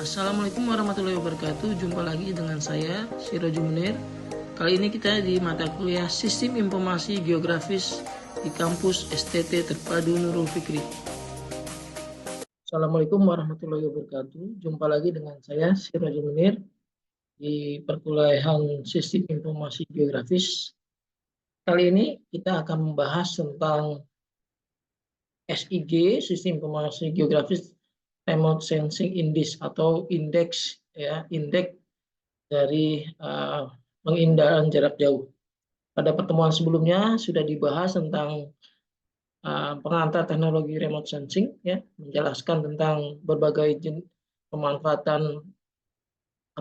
Assalamualaikum warahmatullahi wabarakatuh. Jumpa lagi dengan saya, Sirojul Munir. Kali ini kita di mata kuliah Sistem Informasi Geografis di kampus STT Terpadu Nurul Fikri. Assalamualaikum warahmatullahi wabarakatuh. Jumpa lagi dengan saya, Sirojul Munir, di perkuliahan Sistem Informasi Geografis. Kali ini kita akan membahas tentang SIG, Sistem Informasi Geografis Remote Sensing Index atau indeks indeks dari pengindahan jarak jauh. Pada pertemuan sebelumnya sudah dibahas tentang pengantar teknologi remote sensing, menjelaskan tentang berbagai pemanfaatan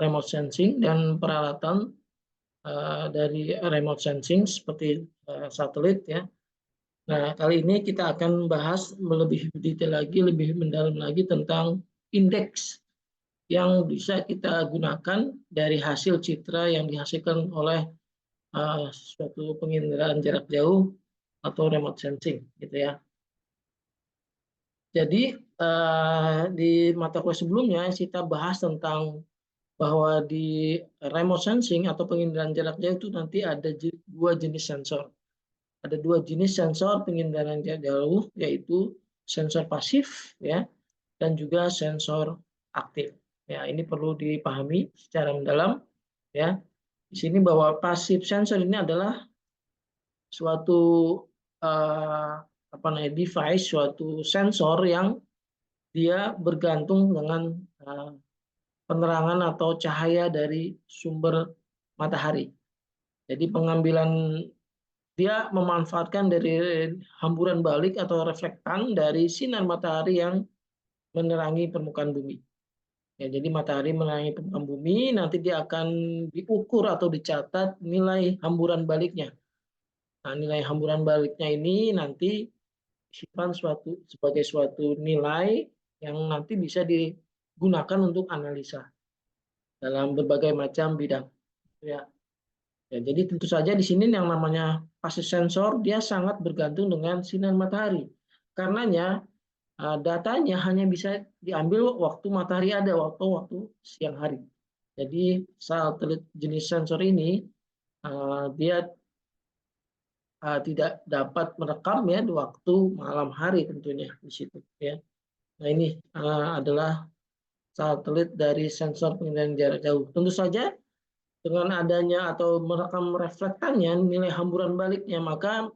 remote sensing dan peralatan dari remote sensing seperti satelit. Nah, kali ini kita akan bahas lebih detail lagi, lebih mendalam lagi tentang indeks yang bisa kita gunakan dari hasil citra yang dihasilkan oleh suatu penginderaan jarak jauh atau remote sensing, gitu ya. Jadi di mata kuliah sebelumnya kita bahas tentang bahwa di remote sensing atau penginderaan jarak jauh itu nanti ada dua jenis sensor. Ada dua jenis sensor penginderaan jarak jauh, yaitu sensor pasif dan juga sensor aktif. Ya, ini perlu dipahami secara mendalam ya. Di sini bahwa pasif sensor ini adalah suatu device, suatu sensor yang dia bergantung dengan penerangan atau cahaya dari sumber matahari. Jadi pengambilan dia memanfaatkan dari hamburan balik atau reflektan dari sinar matahari yang menerangi permukaan bumi. Ya, jadi matahari menerangi permukaan bumi, nanti dia akan diukur atau dicatat nilai hamburan baliknya. Nah, nilai hamburan baliknya ini nanti disimpan sebagai suatu nilai yang nanti bisa digunakan untuk analisa dalam berbagai macam bidang. Ya. Ya, jadi tentu saja di sini yang namanya pasif sensor dia sangat bergantung dengan sinar matahari. Karenanya datanya hanya bisa diambil waktu matahari ada, waktu siang hari. Jadi satelit jenis sensor ini dia tidak dapat merekam ya di waktu malam hari tentunya di situ ya. Nah, ini adalah satelit dari sensor pengendalian jarak jauh. Tentu saja dengan adanya atau merekam reflektannya nilai hamburan baliknya, maka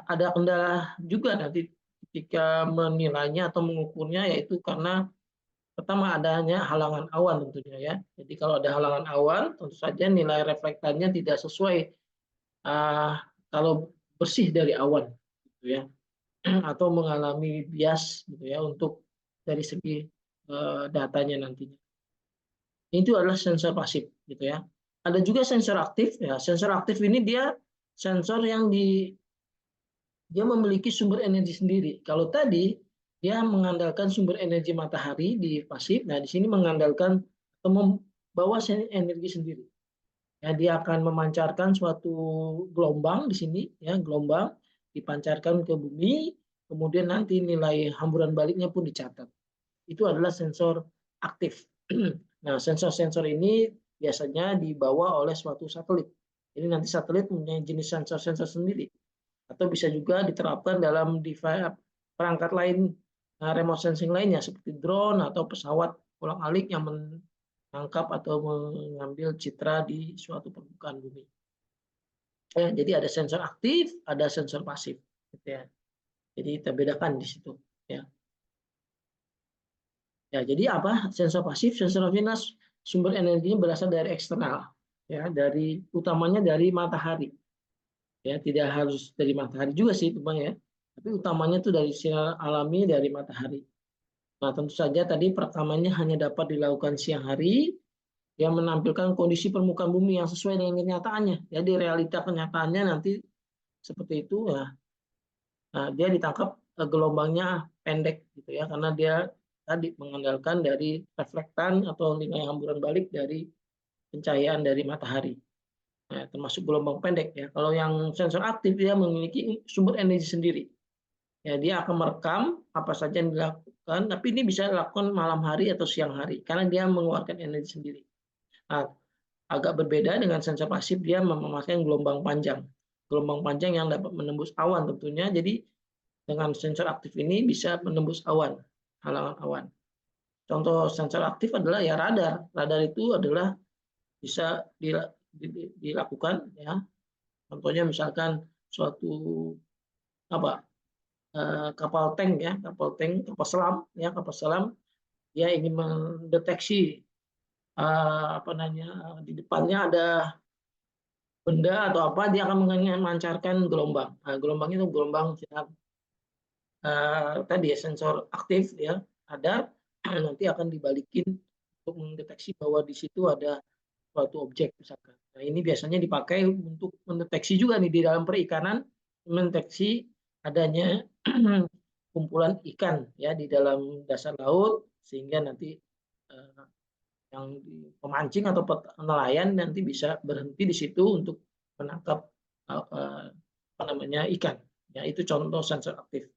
ada kendala juga nanti ketika menilainya atau mengukurnya, yaitu karena pertama adanya halangan awan tentunya ya. Jadi kalau ada halangan awan, tentu saja nilai reflektannya tidak sesuai kalau bersih dari awan, gitu ya, atau mengalami bias, gitu ya, untuk dari segi datanya nantinya. Itu adalah sensor pasif, gitu ya. Ada juga sensor aktif, ya. Sensor aktif ini dia sensor yang dia memiliki sumber energi sendiri. Kalau tadi dia mengandalkan sumber energi matahari di pasif, nah di sini mengandalkan atau membawa energi sendiri. Ya, dia akan memancarkan suatu gelombang di sini, ya, gelombang dipancarkan ke bumi, kemudian nanti nilai hamburan baliknya pun dicatat. Itu adalah sensor aktif. Nah, sensor-sensor ini biasanya dibawa oleh suatu satelit. Jadi nanti satelit punya jenis sensor-sensor sendiri, atau bisa juga diterapkan dalam perangkat lain remote sensing lainnya seperti drone atau pesawat ulang-alik yang menangkap atau mengambil citra di suatu permukaan bumi. Jadi ada sensor aktif, ada sensor pasif, gitu ya. Jadi kita bedakan di situ. Ya. Ya, jadi apa sensor pasif? Sensor pasif sumber energinya berasal dari eksternal, ya, dari utamanya dari matahari. Ya, tidak harus dari matahari juga sih, ya. Tapi utamanya itu dari sinar alami dari matahari. Nah, tentu saja tadi perekamannya hanya dapat dilakukan siang hari, yang menampilkan kondisi permukaan bumi yang sesuai dengan kenyataannya. Jadi realita kenyataannya nanti seperti itu ya. Nah, dia ditangkap gelombangnya pendek gitu ya, karena dia tadi mengandalkan dari reflektan atau nilai hamburan balik dari pencahayaan dari matahari. Nah, termasuk gelombang pendek ya. Kalau yang sensor aktif dia memiliki sumber energi sendiri. Ya, dia akan merekam apa saja yang dilakukan, tapi ini bisa dilakukan malam hari atau siang hari karena dia mengeluarkan energi sendiri. Nah, agak berbeda dengan sensor pasif, dia memanfaatkan gelombang panjang. Gelombang panjang yang dapat menembus awan tentunya. Jadi dengan sensor aktif ini bisa menembus awan, halangan awan. Contoh sensor aktif adalah ya radar. Radar itu adalah bisa dilakukan ya. Contohnya misalkan suatu apa kapal tank ya, kapal selam dia ingin mendeteksi apa namanya di depannya ada benda atau apa, dia akan memancarkan gelombang. Nah, gelombang itu gelombang sinar tadi ya, sensor aktif ya, radar nanti akan dibalikin untuk mendeteksi bahwa di situ ada suatu objek misalkan. Nah, ini biasanya dipakai untuk mendeteksi juga nih di dalam perikanan, mendeteksi adanya kumpulan ikan ya di dalam dasar laut sehingga nanti yang pemancing atau nelayan nanti bisa berhenti di situ untuk menangkap apa namanya ikan. Ya, itu contoh sensor aktif.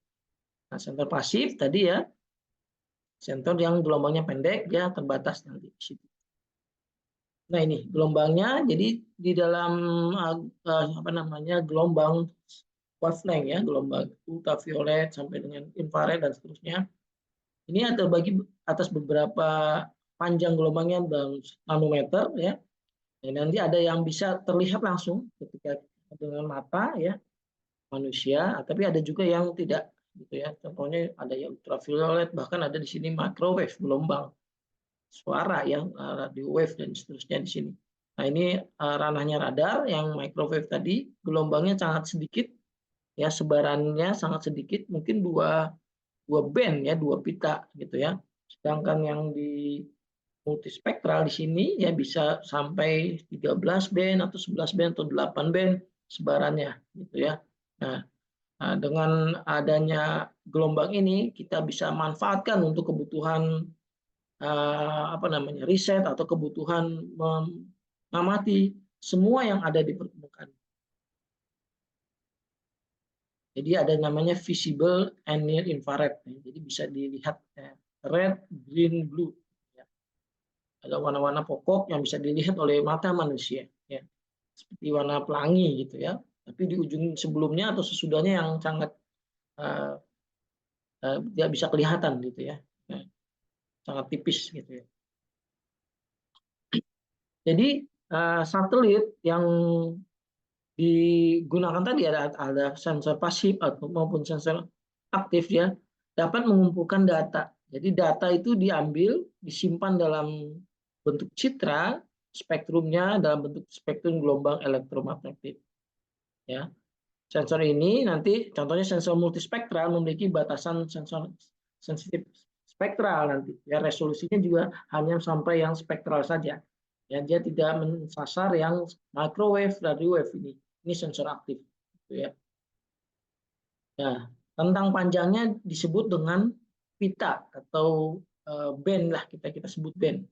Nah, sensor pasif tadi ya, sensor yang gelombangnya pendek, dia terbatas nanti di situ. Nah, ini gelombangnya, jadi di dalam apa namanya gelombang wavelength ya, gelombang ultraviolet sampai dengan infrared dan seterusnya. Ini terbagi atas beberapa panjang gelombangnya dan nanometer ya. Dan nanti ada yang bisa terlihat langsung ketika dengan mata ya manusia, tapi ada juga yang tidak gitu ya. Contohnya ada yang ultraviolet, bahkan ada di sini microwave, gelombang suara ya, radio wave dan seterusnya di sini. Nah, ini ranahnya radar yang microwave tadi, gelombangnya sangat sedikit ya, sebarannya sangat sedikit, mungkin dua band ya, dua pita gitu ya. Sedangkan yang di multispektral di sini ya bisa sampai 13 band atau 11 band atau 8 band sebarannya gitu ya. Nah, dengan adanya gelombang ini kita bisa manfaatkan untuk kebutuhan apa namanya riset atau kebutuhan mengamati semua yang ada di permukaan. Jadi ada namanya visible and near infrared. Jadi bisa dilihat red, green, blue. Ada warna-warna pokok yang bisa dilihat oleh mata manusia, ya. Seperti warna pelangi gitu ya. Tapi di ujung sebelumnya atau sesudahnya yang sangat tidak bisa kelihatan gitu ya. Sangat tipis gitu ya. Jadi satelit yang digunakan tadi ada sensor pasif atau maupun sensor aktif ya, dapat mengumpulkan data. Jadi data itu diambil, disimpan dalam bentuk citra, spektrumnya dalam bentuk spektrum gelombang elektromagnetik. Ya, sensor ini nanti contohnya sensor multispektral memiliki batasan sensor sensitif spektral nanti. Ya, resolusinya juga hanya sampai yang spektral saja. Ya, dia tidak mensasar yang microwave, radio wave ini. Ini sensor aktif. Gitu ya. Nah, tentang panjangnya disebut dengan pita atau band lah, kita sebut band.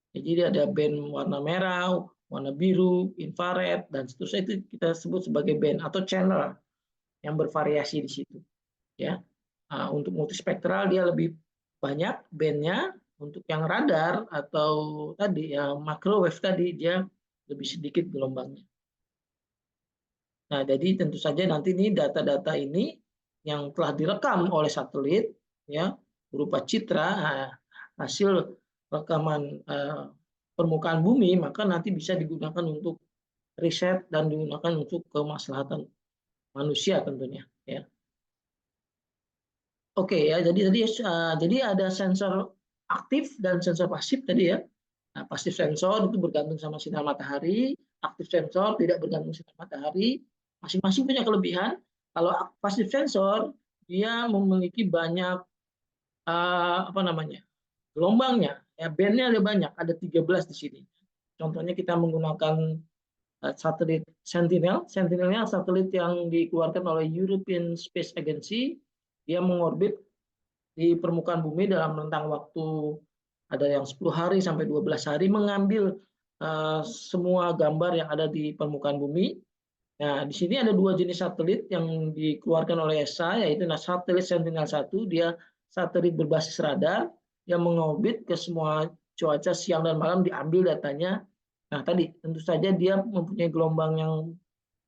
Jadi ada band warna merah, warna biru, infrared dan seterusnya, itu kita sebut sebagai band atau channel yang bervariasi di situ. Ya, untuk multispektral dia lebih banyak bandnya. Untuk yang radar atau tadi ya microwave tadi dia lebih sedikit gelombangnya. Nah, jadi tentu saja nanti ini data-data ini yang telah direkam oleh satelit ya berupa citra hasil rekaman permukaan bumi, maka nanti bisa digunakan untuk riset dan digunakan untuk kemaslahatan manusia tentunya ya. Oke ya, jadi ada sensor aktif dan sensor pasif tadi ya. Nah, pasif sensor itu bergantung sama sinar matahari, aktif sensor tidak bergantung sinar matahari, masing-masing punya kelebihan. Kalau pasif sensor dia memiliki banyak apa namanya gelombangnya, ya bandnya ada banyak, ada 13 di sini. Contohnya kita menggunakan satelit Sentinel. Sentinelnya satelit yang dikeluarkan oleh European Space Agency. Dia mengorbit di permukaan bumi dalam rentang waktu ada yang 10 hari sampai 12 hari, mengambil semua gambar yang ada di permukaan bumi. Nah, di sini ada dua jenis satelit yang dikeluarkan oleh ESA, yaitu satelit Sentinel-1, dia satelit berbasis radar yang mengorbit ke semua cuaca siang dan malam, diambil datanya. Nah, tadi tentu saja dia mempunyai gelombang yang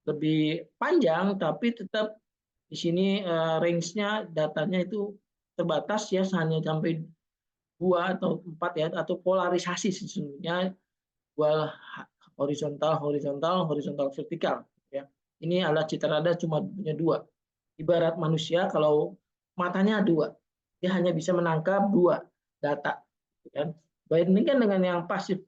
lebih panjang, tapi tetap di sini range-nya datanya itu terbatas ya, hanya sampai 2 atau 4 ya, atau polarisasi sesungguhnya, dua horizontal, horizontal, horizontal, vertikal. Ya. Ini alat citra radar cuma punya 2. Ibarat manusia kalau matanya 2, dia hanya bisa menangkap 2 data. Kan? Bandingkan dengan yang pasif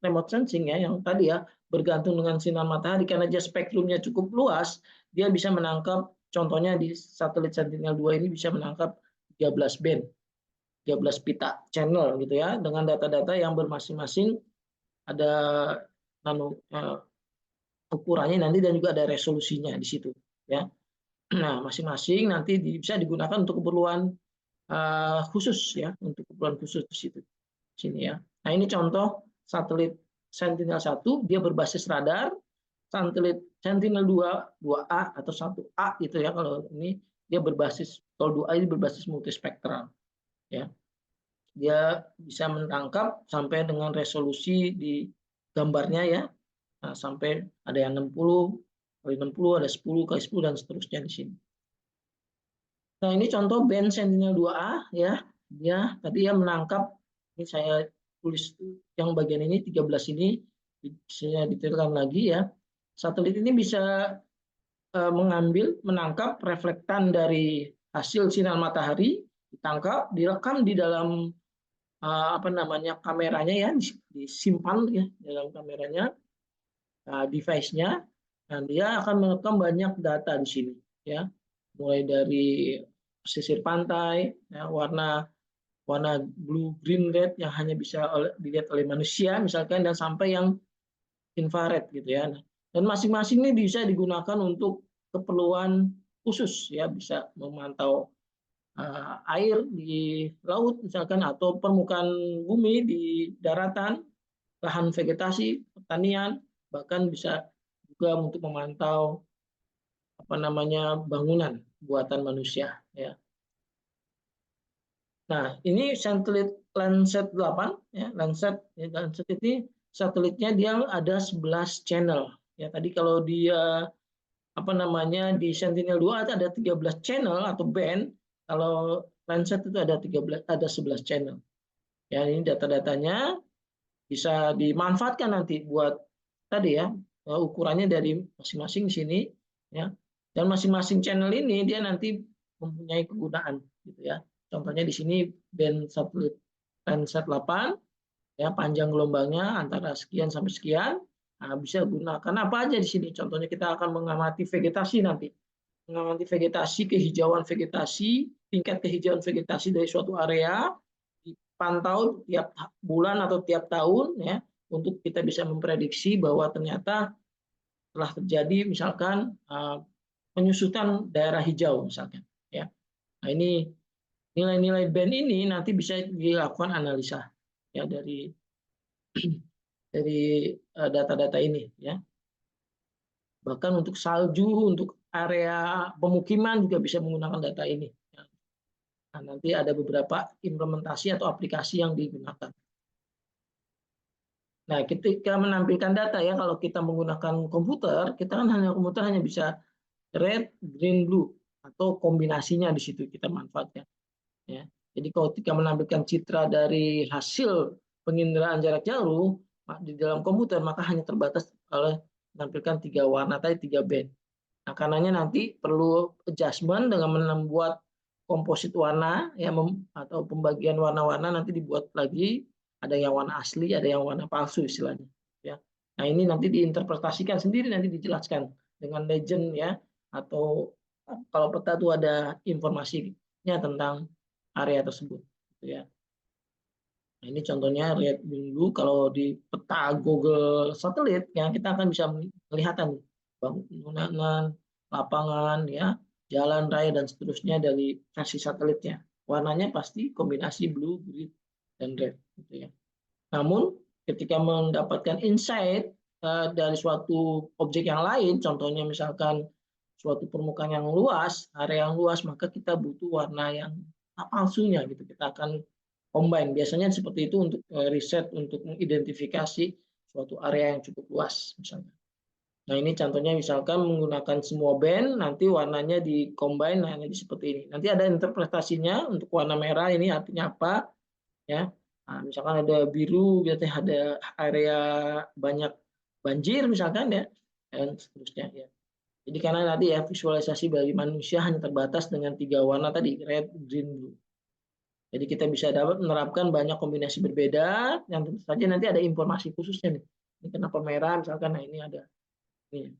remote sensing ya, yang tadi ya bergantung dengan sinar matahari, karena dia spektrumnya cukup luas, dia bisa menangkap, contohnya di satelit Sentinel-2 ini bisa menangkap 13 band, 13 pita channel gitu ya, dengan data-data yang bermasing-masing ada nano ukurannya nanti, dan juga ada resolusinya di situ ya. Nah, masing-masing nanti bisa digunakan untuk keperluan khusus ya, untuk keperluan khusus di situ sini ya. Nah, ini contoh satelit Sentinel-1, dia berbasis radar. Satelit Sentinel-2 2A atau 1A gitu ya, kalau ini dia berbasis, kalau 2A ini berbasis multispektral ya. Dia bisa menangkap sampai dengan resolusi di gambarnya ya. Nah, sampai ada yang 60 kali 60, ada 10 kali 10 dan seterusnya di sini. Nah, ini contoh band Sentinel-2A ya. Dia tadi ya menangkap, ini saya tulis yang bagian ini 13 ini, saya detailkan lagi ya. Satelit ini bisa menangkap reflektan dari hasil sinar matahari, ditangkap, direkam di dalam kameranya ya, disimpan ya dalam kameranya, device-nya, dan dia akan merekam banyak data di sini ya, mulai dari pesisir pantai ya, warna blue, green, red yang hanya bisa dilihat oleh manusia misalkan, dan sampai yang infrared gitu ya. Dan masing-masing ini bisa digunakan untuk keperluan khusus ya, bisa memantau air di laut misalkan, atau permukaan bumi di daratan, lahan vegetasi, pertanian, bahkan bisa juga untuk memantau bangunan buatan manusia ya. Nah, ini satelit Landsat 8 ya, Landsat ini satelitnya dia ada 11 channel ya. Tadi kalau dia di Sentinel-2 ada 13 channel atau band, kalau Landsat itu ada 11 channel. Ya, ini data-datanya bisa dimanfaatkan nanti buat tadi ya, ukurannya dari masing-masing sini ya. Dan masing-masing channel ini dia nanti mempunyai kegunaan gitu ya. Contohnya di sini band satelit Landsat 8 ya, panjang gelombangnya antara sekian sampai sekian. Nah, bisa gunakan apa aja di sini. Contohnya kita akan mengamati vegetasi nanti. Mengamati vegetasi, kehijauan vegetasi, tingkat kehijauan vegetasi dari suatu area, dipantau tiap bulan atau tiap tahun ya, untuk kita bisa memprediksi bahwa ternyata telah terjadi misalkan penyusutan daerah hijau misalkan ya. Nah, ini nilai-nilai band ini nanti bisa dilakukan analisa ya dari data-data ini ya. Bahkan untuk salju, untuk area pemukiman juga bisa menggunakan data ini. Nah, nanti ada beberapa implementasi atau aplikasi yang digunakan. Nah, ketika menampilkan data ya, kalau kita menggunakan komputer, kita kan komputer hanya bisa red, green, blue, atau kombinasinya di situ kita manfaatkan. Ya. Jadi kalau ketika menampilkan citra dari hasil penginderaan jarak jauh di dalam komputer, maka hanya terbatas oleh menampilkan 3 warna tadi, 3 band. Nah, karenanya nanti perlu adjustment dengan membuat komposit warna ya, atau pembagian warna-warna nanti dibuat lagi, ada yang warna asli, ada yang warna palsu istilahnya ya. Nah, ini nanti diinterpretasikan sendiri, nanti dijelaskan dengan legend ya, atau kalau peta itu ada informasinya tentang area tersebut gitu ya. Nah, ini contohnya lihat dulu kalau di peta Google satelit ya, kita akan bisa melihat bangunan, lapangan ya, jalan raya dan seterusnya dari versi satelitnya. Warnanya pasti kombinasi blue, green, dan red gitu ya. Namun ketika mendapatkan insight dari suatu objek yang lain, contohnya misalkan suatu permukaan yang luas, area yang luas, maka kita butuh warna yang palsunya gitu. Kita akan combine. Biasanya seperti itu untuk riset untuk mengidentifikasi suatu area yang cukup luas misalnya. Nah, ini contohnya misalkan menggunakan semua band, nanti warnanya di-combine, nah jadi seperti ini. Nanti ada interpretasinya untuk warna merah ini artinya apa, ya. Nah, misalkan ada biru, berarti ada area banyak banjir misalkan ya, dan seterusnya ya. Jadi karena tadi ya visualisasi bagi manusia hanya terbatas dengan 3 warna tadi, red, green, blue. Jadi kita bisa dapat menerapkan banyak kombinasi berbeda, yang tentu saja nanti ada informasi khususnya nih. Ini kenapa merah misalkan, nah ini ada ini.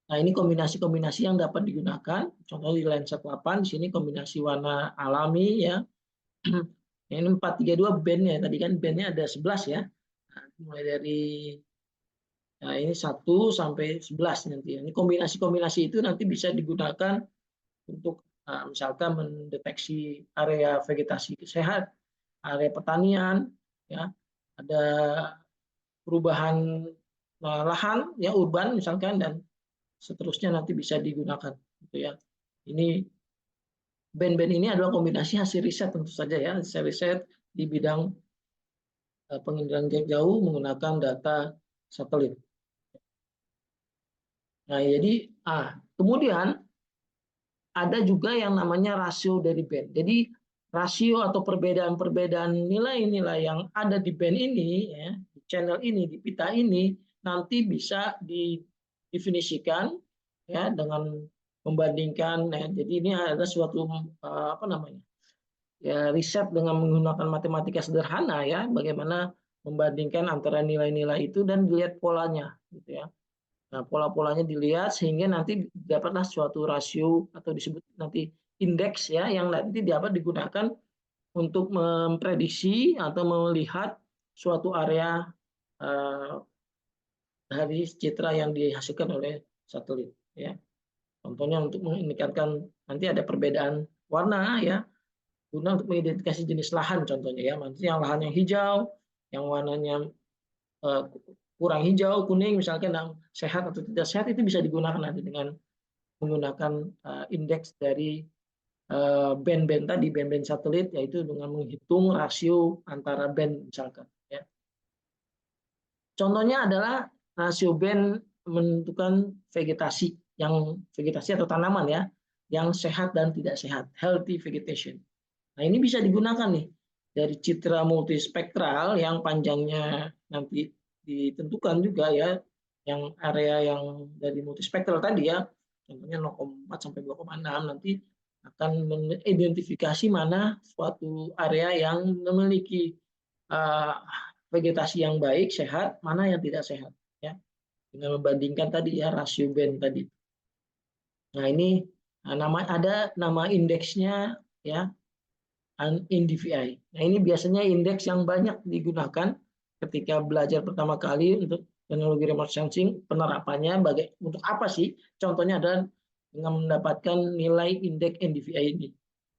Nah, ini kombinasi-kombinasi yang dapat digunakan. Contoh di Landsat 8, di sini kombinasi warna alami ya. Ini 432 band-nya. Tadi kan band-nya ada 11 ya. Nah, mulai dari ini 1 sampai 11 nanti. Ini kombinasi-kombinasi itu nanti bisa digunakan untuk misalkan mendeteksi area vegetasi sehat, area pertanian, ya, ada perubahan lahan ya urban misalkan dan seterusnya nanti bisa digunakan gitu ya. Ini band-band ini adalah kombinasi hasil riset tentu saja ya, hasil riset di bidang penginderaan jarak jauh menggunakan data satelit. Nah, jadi kemudian ada juga yang namanya rasio dari band. Jadi rasio atau perbedaan-perbedaan nilai-nilai yang ada di band ini ya, di channel ini, di pita ini nanti bisa didefinisikan ya dengan membandingkan ya. Jadi ini ada suatu apa namanya? Ya riset dengan menggunakan matematika sederhana ya, bagaimana membandingkan antara nilai-nilai itu dan dilihat polanya gitu ya. Nah, pola-polanya dilihat sehingga nanti dapatlah suatu rasio atau disebut nanti indeks ya yang nanti dapat digunakan untuk memprediksi atau melihat suatu area dari citra yang dihasilkan oleh satelit ya. Contohnya untuk mengindikasikan nanti ada perbedaan warna ya guna untuk mengidentifikasi jenis lahan contohnya ya. Maksudnya yang lahan yang hijau, yang warnanya kurang hijau, kuning misalkan yang sehat atau tidak sehat itu bisa digunakan nanti dengan menggunakan indeks dari band-band tadi, band-band satelit, yaitu dengan menghitung rasio antara band misalkan. Ya. Contohnya adalah rasio band menentukan vegetasi atau tanaman ya, yang sehat dan tidak sehat, healthy vegetation. Nah ini bisa digunakan nih dari citra multispektral yang panjangnya nanti ditentukan juga ya, yang area yang dari multispektral tadi ya, contohnya 0,4 sampai 2,6 nanti akan mengidentifikasi mana suatu area yang memiliki vegetasi yang baik, sehat, mana yang tidak sehat. Ya. Dengan membandingkan tadi ya rasio band tadi. Nah ini ada nama indeksnya ya, NDVI. Nah ini biasanya indeks yang banyak digunakan ketika belajar pertama kali untuk teknologi remote sensing. Penerapannya untuk apa sih? Contohnya adalah dengan mendapatkan nilai indeks NDVI ini,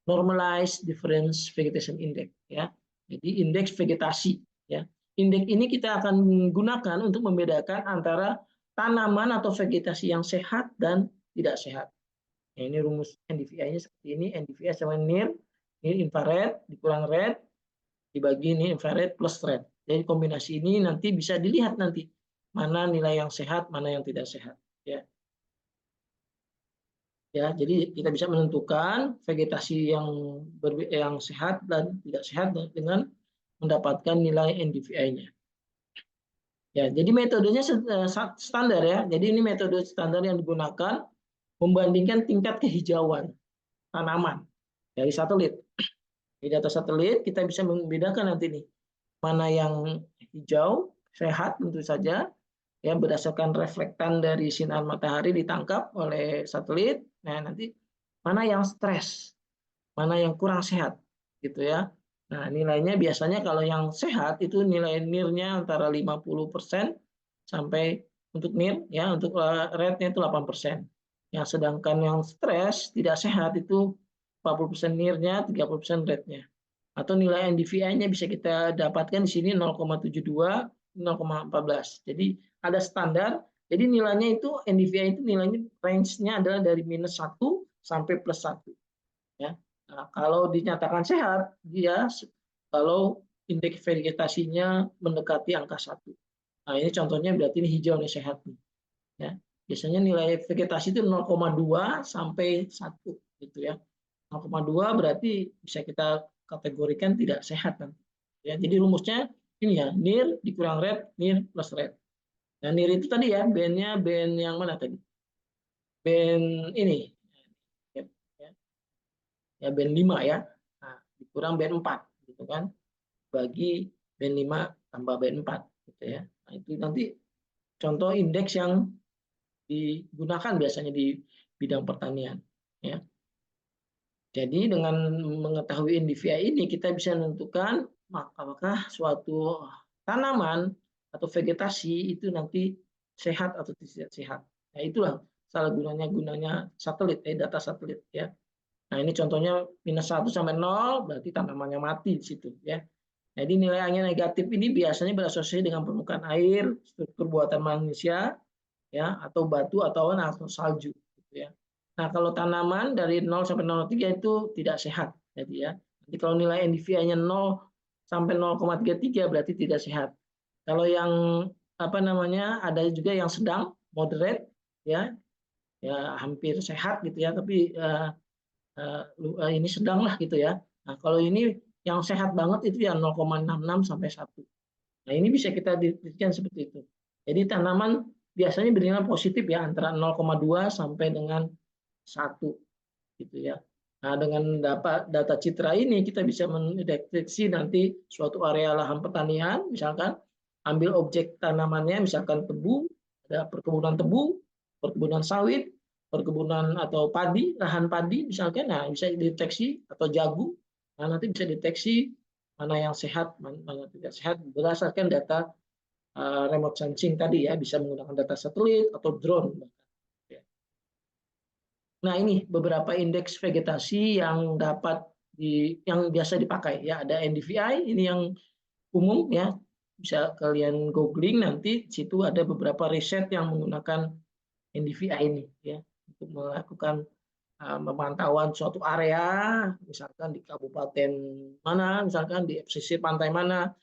Normalized Difference Vegetation Index ya. Jadi indeks vegetasi ya. Indeks ini kita akan gunakan untuk membedakan antara tanaman atau vegetasi yang sehat dan tidak sehat. Nah, ini rumus NDVI-nya seperti ini. NDVI sama NIR, ini infrared dikurang red, dibagi ini infrared plus red. Jadi kombinasi ini nanti bisa dilihat nanti mana nilai yang sehat, mana yang tidak sehat. Ya. Ya, jadi kita bisa menentukan vegetasi yang sehat dan tidak sehat dengan mendapatkan nilai NDVI-nya. Ya, jadi metodenya standar ya. Jadi ini metode standar yang digunakan membandingkan tingkat kehijauan tanaman dari satelit. Di data satelit kita bisa membedakan nanti nih mana yang hijau sehat tentu saja ya berdasarkan reflektan dari sinar matahari ditangkap oleh satelit. Nah, nanti mana yang stres, mana yang kurang sehat gitu ya. Nah, nilainya biasanya kalau yang sehat itu nilai NIR-nya antara 50% sampai untuk NIR ya, untuk rate-nya itu 8%. Yang sedangkan yang stres tidak sehat itu 40% NIR-nya, 30% rate-nya. Atau nilai NDVI-nya bisa kita dapatkan di sini 0,72, 0,14. Jadi ada standar. Jadi nilainya itu NDVI itu nilainya range-nya adalah dari -1 sampai +1. Ya. Nah, kalau dinyatakan sehat, dia kalau indeks vegetasinya mendekati angka 1. Nah, ini contohnya berarti ini hijau nih sehat nih. Ya. Biasanya nilai vegetasi itu 0,2 sampai 1 gitu ya. 0,2 berarti bisa kita kategorikan tidak sehat kan. Ya, jadi rumusnya ini ya, NIR dikurang red, NIR plus red. Nah, NIR itu tadi ya, band-nya band yang mana tadi? Band ini. Ya, ya band 5 ya. Nah, dikurang band 4 gitu kan. Bagi band 5 tambah band 4 gitu ya. Nah, itu nanti contoh indeks yang digunakan biasanya di bidang pertanian ya. Jadi dengan mengetahui NDVI ini kita bisa menentukan apakah suatu tanaman atau vegetasi itu nanti sehat atau tidak sehat. Nah, itulah salah gunanya satelit, data satelit ya. Nah, ini contohnya -1 sampai 0 berarti tanamannya mati di situ ya. Jadi nilai angin negatif ini biasanya berasosiasi dengan permukaan air, struktur buatan manusia, ya, atau batu atau salju, gitu ya. Nah, kalau tanaman dari 0 sampai 0,3 itu tidak sehat, jadi ya. Jadi kalau nilai NDVI-nya 0 sampai 0,33 berarti tidak sehat. Kalau yang apa namanya ada juga yang sedang moderate, ya, ya hampir sehat gitu ya, tapi ini sedang lah gitu ya. Nah, kalau ini yang sehat banget itu yang 0,66 sampai 1. Nah, ini bisa kita definisikan seperti itu. Jadi tanaman biasanya bernilai positif ya antara 0,2 sampai dengan 1 gitu ya. Nah, dengan data citra ini kita bisa mendeteksi nanti suatu area lahan pertanian, misalkan ambil objek tanamannya, misalkan tebu, ada perkebunan tebu, perkebunan sawit, perkebunan atau padi, lahan padi misalkan, nah bisa dideteksi atau jagung, nah nanti bisa deteksi mana yang sehat, mana tidak sehat berdasarkan data remote sensing tadi ya, bisa menggunakan data satelit atau drone. Nah, ini beberapa indeks vegetasi yang yang biasa dipakai ya. Ada NDVI, ini yang umum ya. Bisa kalian googling nanti, di situ ada beberapa riset yang menggunakan NDVI ini ya untuk melakukan pemantauan suatu area, misalkan di kabupaten mana, misalkan di pesisir pantai mana,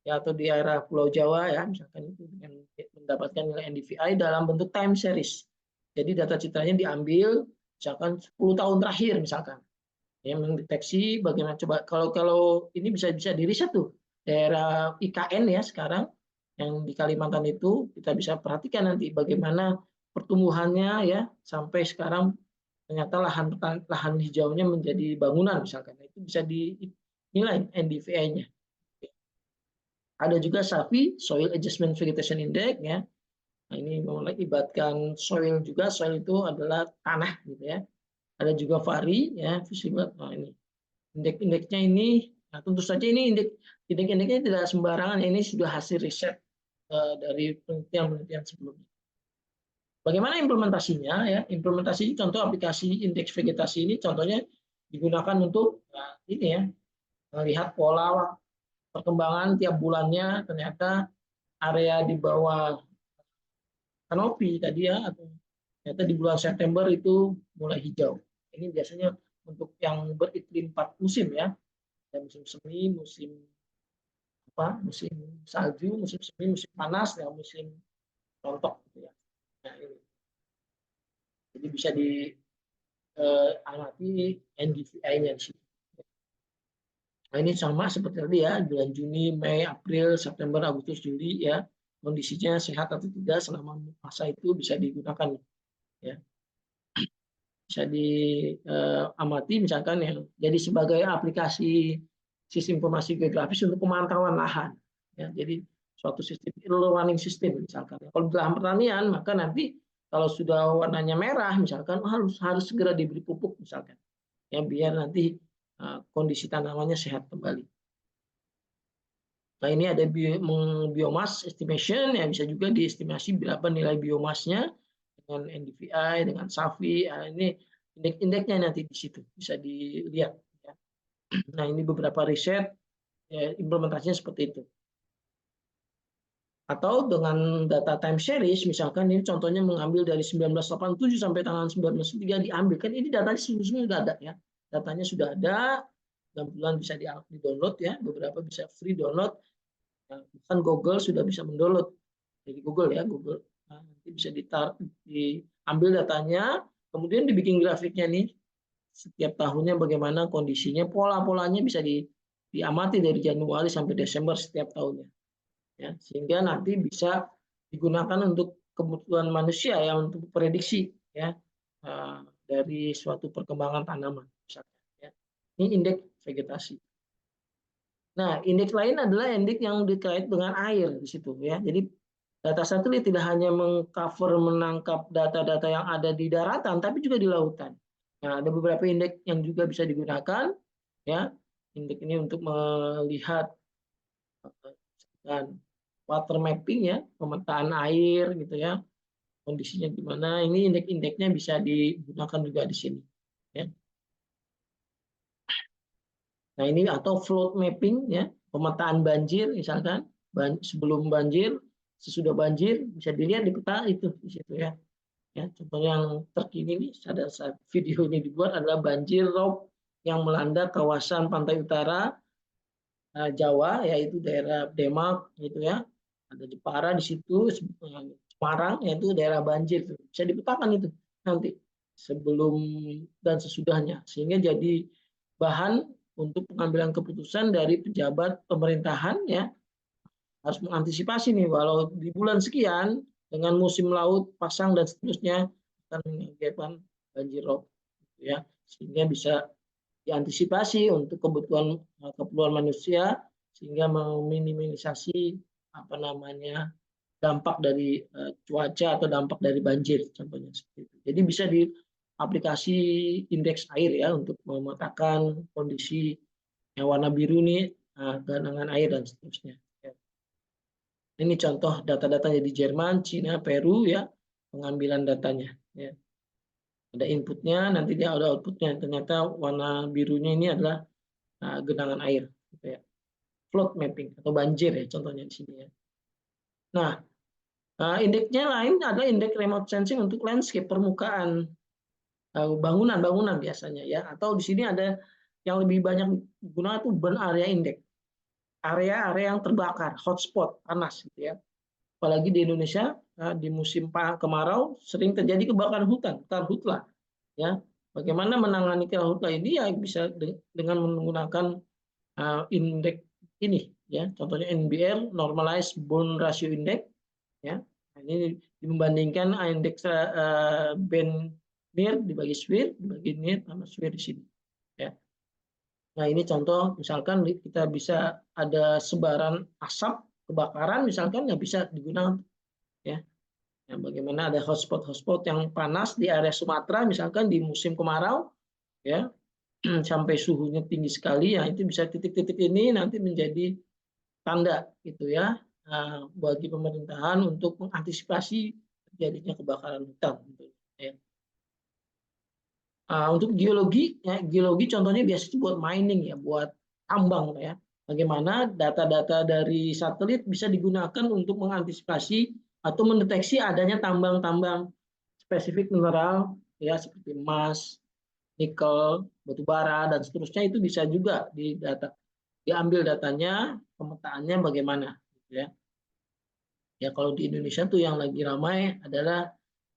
ya atau di daerah Pulau Jawa ya, misalkan itu dengan mendapatkan nilai NDVI dalam bentuk time series. Jadi data citranya diambil misalkan 10 tahun terakhir misalkan. Yang mendeteksi bagaimana coba kalau ini bisa diriset tuh daerah IKN ya sekarang yang di Kalimantan itu kita bisa perhatikan nanti bagaimana pertumbuhannya ya sampai sekarang ternyata lahan hijaunya menjadi bangunan misalkan itu bisa dinilai NDVI-nya. Ada juga SAVI, Soil Adjustment Vegetation Index ya. Nah, ini melibatkan soil juga, soil itu adalah tanah gitu ya. Ada juga VARI ya, visible. Nah, ini indeks-indeksnya ini, nah tentu saja ini indeks-indeksnya tidak sembarangan, ini sudah hasil riset dari penelitian-penelitian sebelumnya. Bagaimana implementasinya ya? Implementasi contoh aplikasi indeks vegetasi ini contohnya digunakan untuk ini ya, melihat pola perkembangan tiap bulannya ternyata area di bawah kanopi tadi ya atau ternyata di bulan September itu mulai hijau. Ini biasanya untuk yang beriklim 4 musim ya. Ada musim semi, musim salju, musim semi, musim panas, dan musim rontok gitu ya. Nah, ini. Jadi bisa diamati NDVI-nya di sini. Nah, ini sama seperti tadi ya, bulan Juni, Mei, April, September, Agustus, Juli ya, kondisinya sehat atau tidak selama masa itu bisa digunakan ya. Bisa diamati misalkan ya. Jadi sebagai aplikasi sistem informasi geografis untuk pemantauan lahan. Ya, jadi suatu sistem early warning system misalkan. Kalau di lahan pertanian maka nanti kalau sudah warnanya merah misalkan harus segera diberi pupuk misalkan. Ya biar nanti kondisi tanamannya sehat kembali. Nah, ini ada biomass estimation yang bisa juga diestimasi berapa nilai biomasnya dengan NDVI, dengan SAVI. Nah, ini indeks-indeksnya nanti di situ bisa dilihat. Ya. Nah, ini beberapa riset ya, implementasinya seperti itu. Atau dengan data time series, misalkan ini contohnya mengambil dari 1987 sampai tanggal 1993 diambil. Kan ini datanya semua sudah ada ya. datanya sudah ada, 6 bulan bisa di-download ya, beberapa bisa free download, bahkan Google sudah bisa mendownload dari Google ya, Google. Nah, nanti bisa diambil datanya, kemudian dibikin grafiknya nih, setiap tahunnya bagaimana kondisinya, pola-polanya bisa diamati dari Januari sampai Desember setiap tahunnya. Ya, sehingga nanti bisa digunakan untuk kebutuhan manusia ya, untuk prediksi ya, dari suatu perkembangan tanaman misalnya, ya. Ini indeks vegetasi. Nah, indeks lain adalah indeks yang dikait dengan air di situ ya. Jadi data satelit tidak hanya mengcover menangkap data-data yang ada di daratan, tapi juga di lautan. Nah, ada beberapa indeks yang juga bisa digunakan ya. Indeks ini untuk melihat dan water mapping ya, pemetaan air gitu ya, kondisinya gimana. Ini indeks-indeksnya bisa digunakan juga di sini. Ya. Nah ini atau flood mapping ya, pemetaan banjir misalkan, sebelum banjir, sesudah banjir bisa dilihat di peta itu di situ ya. Ya, contoh yang terkini nih, pada saat video ini dibuat adalah banjir rob yang melanda kawasan pantai utara Jawa, yaitu daerah Demak gitu ya. Ada Jepara di situ, Semarang yaitu daerah banjir. Bisa dipetakan itu nanti sebelum dan sesudahnya, sehingga jadi bahan untuk pengambilan keputusan dari pejabat pemerintahan ya, harus mengantisipasi nih walau di bulan sekian dengan musim laut pasang dan seterusnya akan mengakibatkan banjir rob gitu ya, sehingga bisa diantisipasi untuk keperluan manusia sehingga meminimalisasi apa namanya dampak dari cuaca atau dampak dari banjir contohnya seperti itu. Jadi bisa di aplikasi indeks air ya untuk memetakan kondisi yang warna biru nih, genangan air dan seterusnya. Ini contoh data-datanya di Jerman, Cina, Peru ya, pengambilan datanya. Ya. Ada inputnya, nanti dia ada outputnya. Ternyata warna birunya ini adalah genangan air, gitu ya. Flood mapping atau banjir ya, contohnya di sini ya. Nah, indeksnya lain adalah indeks remote sensing untuk landscape permukaan bangunan-bangunan biasanya ya. Atau di sini ada yang lebih banyak digunakan itu burn area index, area-area yang terbakar, hotspot panas, gitu ya. Apalagi di Indonesia di musim kemarau sering terjadi kebakaran hutan, karhutla ya. Bagaimana menangani karhutla ini ya bisa dengan menggunakan indeks ini ya, contohnya NBR Normalized Burn Ratio Index ya. Nah, ini membandingkan indeks band near dibagi SWIR, dibagi near sama SWIR di sini ya. Nah ini contoh misalkan kita bisa ada sebaran asap kebakaran misalkan ya bisa digunakan ya. Yang bagaimana ada hotspot-hotspot yang panas di area Sumatera misalkan di musim kemarau ya, sampai suhunya tinggi sekali ya, itu bisa titik-titik ini nanti menjadi tanda gitu ya, bagi pemerintahan untuk mengantisipasi terjadinya kebakaran hutan gitu, ya. Untuk geologi ya, geologi contohnya biasanya buat mining ya, buat tambang ya. Bagaimana data-data dari satelit bisa digunakan untuk mengantisipasi atau mendeteksi adanya tambang-tambang spesifik mineral ya, seperti emas, nikel, batu bara dan seterusnya, itu bisa juga diambil datanya, pemetaannya bagaimana gitu ya. Ya kalau di Indonesia tuh yang lagi ramai adalah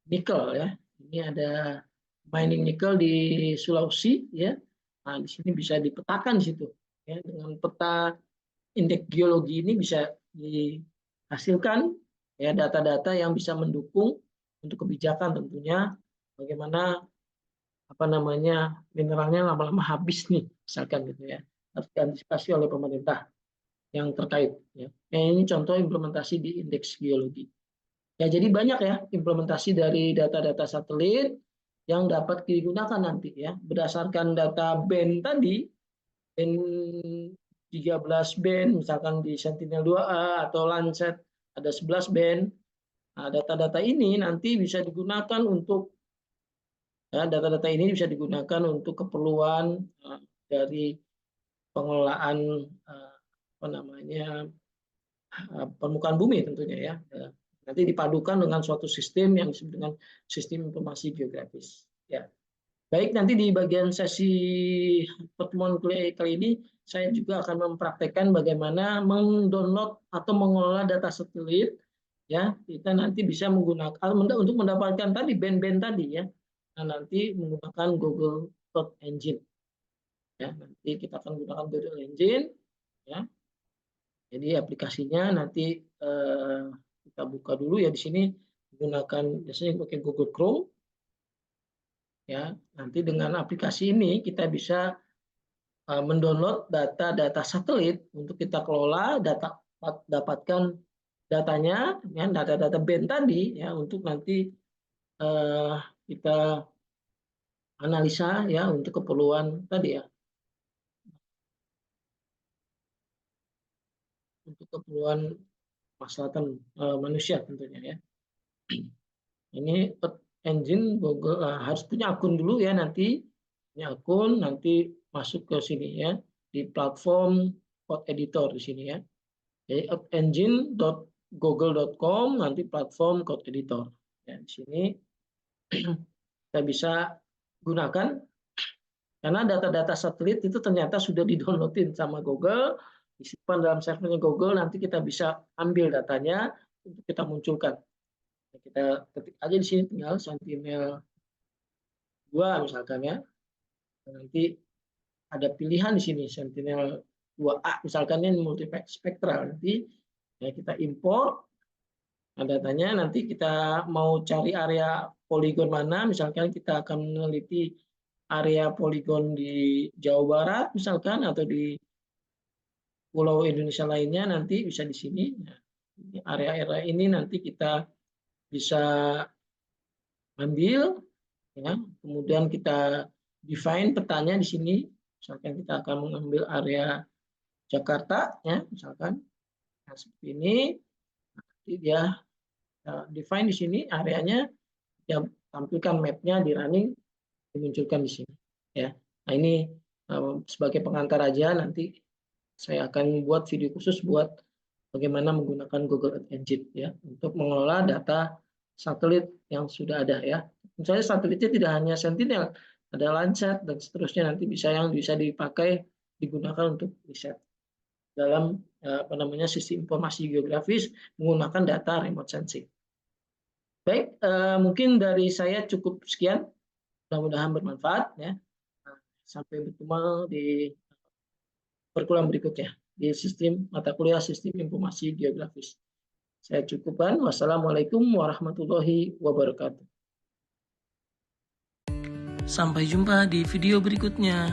nikel ya. Ini ada mining nikel di Sulawesi ya. Nah, di sini bisa dipetakan di situ ya, dengan peta indeks geologi ini bisa dihasilkan ya data-data yang bisa mendukung untuk kebijakan tentunya, bagaimana apa namanya mineralnya lama-lama habis nih misalkan gitu ya, harus diantisipasi oleh pemerintah yang terkait ya. Ini contoh implementasi di indeks geologi. Ya, jadi banyak ya implementasi dari data-data satelit yang dapat digunakan nanti ya. Berdasarkan data band tadi, band 13 band, misalkan di Sentinel-2A atau Landsat ada 11 band. Nah, data-data ini nanti bisa digunakan untuk data-data ini bisa digunakan untuk keperluan dari pengelolaan apa namanya permukaan bumi tentunya ya. Nanti dipadukan dengan suatu sistem yang disebut dengan sistem informasi geografis. Ya. Baik, nanti di bagian sesi pertemuan kuliah kali ini, saya juga akan mempraktekkan bagaimana mendownload atau mengelola data satelit. Ya, kita nanti bisa menggunakan untuk mendapatkan tadi band-band tadi ya. Nah, nanti menggunakan Google Search Engine. Ya, nanti kita akan menggunakan Google Engine. Ya, jadi aplikasinya nanti kita buka dulu ya di sini menggunakan biasanya pakai Google Chrome. Ya, nanti dengan aplikasi ini kita bisa mendownload data-data satelit untuk kita kelola, dapatkan datanya, ya, data-data band tadi, ya, untuk nanti kita analisa ya untuk keperluan tadi ya, untuk keperluan maslahatan manusia tentunya ya. Ini engine Google harus punya akun dulu ya nanti, punya akun nanti masuk ke sini ya di platform code editor di sini ya. Jadi engine.google.com nanti platform code editor. Ya, di sini kita bisa gunakan karena data-data satelit itu ternyata sudah didownloadin sama Google, disimpan dalam servernya Google, nanti kita bisa ambil datanya untuk kita munculkan. Kita ketik aja di sini tinggal Sentinel 2 misalkan ya. Nanti ada pilihan di sini Sentinel 2A misalkan ini multispektral nanti ya kita import. Nah, datanya nanti kita mau cari area poligon mana, misalkan kita akan meneliti area poligon di Jawa Barat misalkan atau di pulau Indonesia lainnya nanti bisa di sini. Nah, area-area ini nanti kita bisa ambil ya, kemudian kita define petanya di sini. Misalkan kita akan mengambil area Jakarta ya, misalkan nah, seperti ini. Nanti dia define di sini areanya, ya tampilkan mapnya di running dimunculkan di sini ya. Nah ini sebagai pengantar aja, nanti saya akan buat video khusus buat bagaimana menggunakan Google Earth Engine ya untuk mengelola data satelit yang sudah ada ya. Misalnya satelitnya tidak hanya Sentinel, ada Landsat dan seterusnya, nanti bisa yang bisa dipakai digunakan untuk riset dalam apa namanya sistem informasi geografis menggunakan data remote sensing. Baik, mungkin dari saya cukup sekian. Mudah-mudahan bermanfaat ya. Sampai bertemu di perkuliahan berikutnya di sistem mata kuliah sistem informasi geografis. Saya cukupkan. Wassalamualaikum warahmatullahi wabarakatuh. Sampai jumpa di video berikutnya.